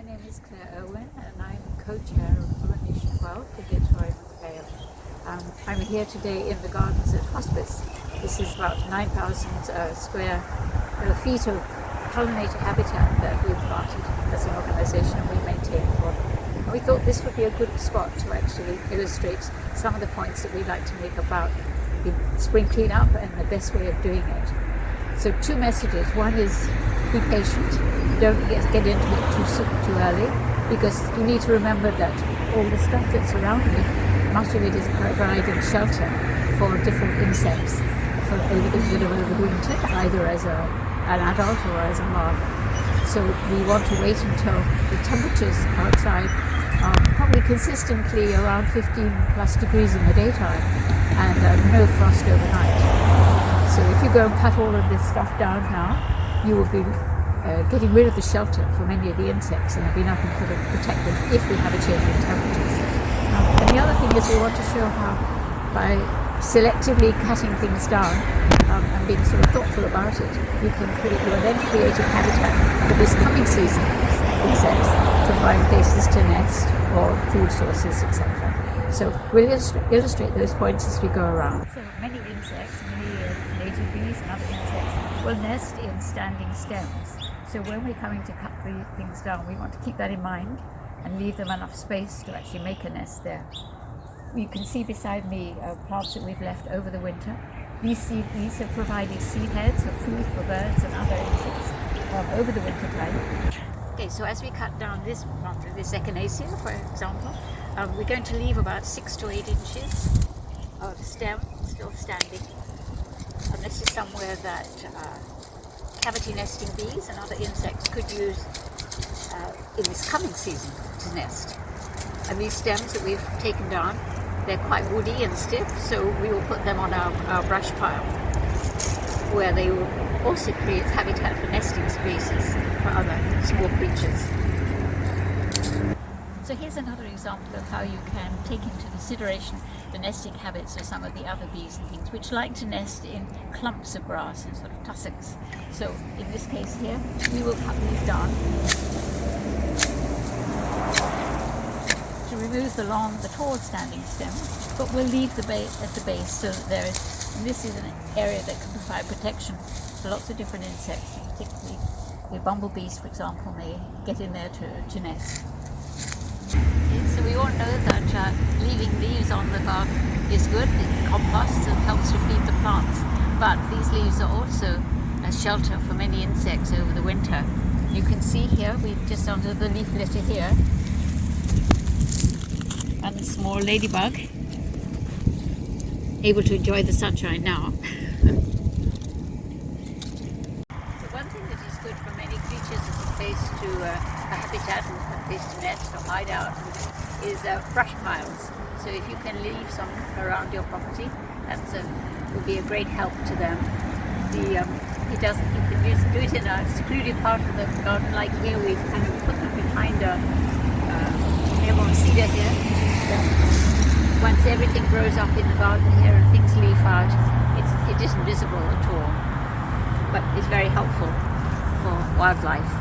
name is Claire Owen and I'm co-chair of Pollinator-Friendly. I'm here today in the gardens at Hospice. This is about 9,000 square feet of pollinator habitat that we've planted as an organisation and we maintain for them. And we thought this would be a good spot to actually illustrate some of the points that we'd like to make about the spring cleanup and the best way of doing it. So two messages. One is be patient. Don't get into it too early, because you need to remember that all the stuff that's around you, much of it is providing shelter for different insects for over the winter, either as an adult or as a larva. So we want to wait until the temperatures outside are probably consistently around 15 plus degrees in the daytime and no frost overnight. So if you go and cut all of this stuff down now, you will be getting rid of the shelter for many of the insects, and there'll be nothing for them to protect them if we have a change in temperatures. And the other thing is we want to show how by selectively cutting things down and being sort of thoughtful about it, you are then creating habitat for this coming season insects to find places to nest or food sources, etc. So we'll illustrate those points as we go around. So many insects, many native bees and other insects will nest in standing stems. So when we're coming to cut the things down, we want to keep that in mind and leave them enough space to actually make a nest there. You can see beside me plants that we've left over the winter. These have provided seed heads of food for birds and other insects over the winter time. Okay, so as we cut down this plant, this echinacea, for example, we're going to leave about 6 to 8 inches of stem still standing. And this is somewhere that cavity nesting bees and other insects could use in this coming season to nest. And these stems that we've taken down, they're quite woody and stiff, so we will put them on our brush pile, where they will also create habitat for nesting spaces for other small creatures. So here's another example of how you can take into consideration the nesting habits of some of the other bees and things, which like to nest in clumps of grass and sort of tussocks. So in this case here, we will cut these down to remove the tall standing stems, but we'll leave the base at the base so that there is, and this is an area that can provide protection for lots of different insects, particularly the bumblebees, for example, may get in there to nest. So we all know that leaving leaves on the garden is good, it composts and helps to feed the plants, but these leaves are also a shelter for many insects over the winter. You can see here, we're just under the leaf litter here, and the small ladybug, able to enjoy the sunshine now. For many creatures as a place to a habitat and a place to nest or hide out is brush piles. So if you can leave some around your property, that will be a great help to them. You can do it in a secluded part of the garden, like here we kind of put them behind we have a cedar here. So once everything grows up in the garden here and things leaf out, it isn't visible at all, but it's very helpful for wildlife.